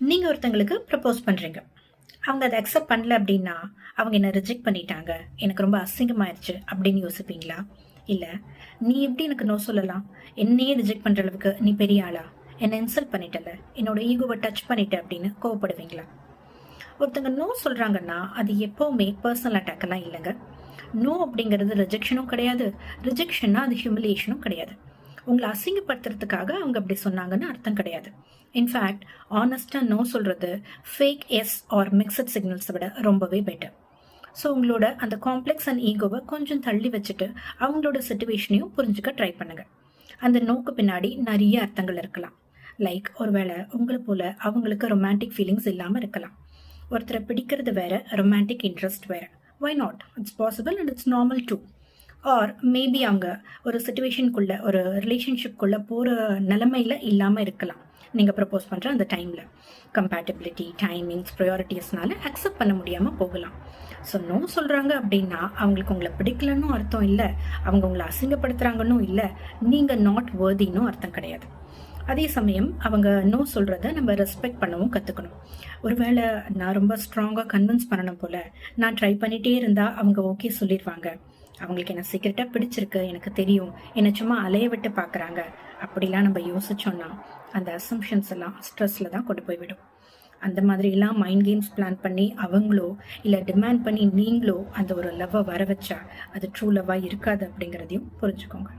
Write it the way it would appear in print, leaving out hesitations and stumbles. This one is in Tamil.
நீங்க ஒருத்தங்களுக்கு ப்ரப்போஸ் பண்றீங்க. அவங்க அத அக்செப்ட் பண்ணல அப்படின்னா, அவங்க என்ன ரிஜெக்ட் பண்ணிட்டாங்க. எனக்கு ரொம்ப அசிங்கமாயிருச்சு அப்படின்னு யோசிப்பீங்களா? இல்ல, நீ எப்படி எனக்கு நோ சொல்லலாம்? என்னையே ரிஜெக்ட் பண்ற அளவுக்கு நீ பெரிய ஆளா? என்ன இன்சல்ட் பண்ணிட்டல. என்னோட ஈகோவ டச் பண்ணிட்ட அப்படின்னு கோவப்படுவீங்களா? ஒருத்தங்க நோ சொல்றாங்கன்னா, அது எப்பவுமே பர்சனல் அட்டாக் எல்லாம் இல்லங்க. நோ அப்படிங்கிறது ரிஜெக்ஷனும் கிடையாது. ரிஜெக்ஷன்னா அது ஹியூமிலியேஷனும் கிடையாது. உங்கள அசிங்கப்படுத்துறதுக்காக அவங்க அப்படி சொன்னாங்கன்னு அர்த்தம் கிடையாது. இன்ஃபேக்ட், ஆனஸ்டா நோ சொல்றது ஃபேக் எஸ் ஆர் மிக்சட் சிக்னல்ஸை விட ரொம்பவே பெட்டர். ஸோ உங்களோட அந்த காம்ப்ளெக்ஸ் அண்ட் ஈகோவை கொஞ்சம் தள்ளி வச்சுட்டு அவங்களோட சிச்சுவேஷனையும் புரிஞ்சுக்க ட்ரை பண்ணுங்க. அந்த நோக்கு பின்னாடி நிறைய அர்த்தங்கள் இருக்கலாம். லைக், ஒருவேளை உங்களை போல அவங்களுக்கு ரொமான்டிக் ஃபீலிங்ஸ் இல்லாமல் இருக்கலாம். ஒருத்தரை பிடிக்கிறது வேற, ரொமான்டிக் இன்ட்ரெஸ்ட் வேற. Why not? It's possible and it's normal too. Or maybe அவங்க ஒரு சிச்சுவேஷனுக்குள்ள, ஒரு ரிலேஷன்ஷிப்குள்ள போகிற நிலைமையில இல்லாமல் இருக்கலாம். நீங்கள் ப்ரப்போஸ் பண்ணுற அந்த டைமில் கம்பேட்டபிலிட்டி, டைமிங்ஸ், ப்ரையாரிட்டிஸ்னால அக்செப்ட் பண்ண முடியாமல் போகலாம். ஸோ நோ சொல்கிறாங்க அப்படின்னா அவங்களுக்கு உங்களை பிடிக்கலன்னு அர்த்தம் இல்லை, அவங்க உங்களை அசிங்கப்படுத்துகிறாங்கன்னு இல்லை, நீங்கள் நாட் வர்தின்னு அர்த்தம் கிடையாது. அதே சமயம் அவங்க நோ சொல்கிறத நம்ம ரெஸ்பெக்ட் பண்ணவும் கற்றுக்கணும். ஒருவேளை நான் ரொம்ப ஸ்ட்ராங்காக கன்வின்ஸ் பண்ணணும் போல் நான் ட்ரை பண்ணிகிட்டே இருந்தால் அவங்க ஓகே சொல்லிடுவாங்க, அவங்களுக்கு என்ன சீக்கிரட்டாக பிடிச்சிருக்கு, எனக்கு தெரியும், என்னை சும்மா அலைய விட்டு பார்க்குறாங்க, அப்படிலாம் நம்ம யோசிச்சோன்னா அந்த அசம்ஷன்ஸ் எல்லாம் ஸ்ட்ரெஸ்ஸில் தான் கொண்டு போய் விடும். அந்த மாதிரிலாம் மைண்ட் கேம்ஸ் பிளான் பண்ணி அவங்களோ இல்லை டிமாண்ட் பண்ணி நீங்களோ அந்த ஒரு லவ்வை வர வச்சா அது ட்ரூ லவ்வாக இருக்காது அப்படிங்கிறதையும் புரிஞ்சுக்கோங்க.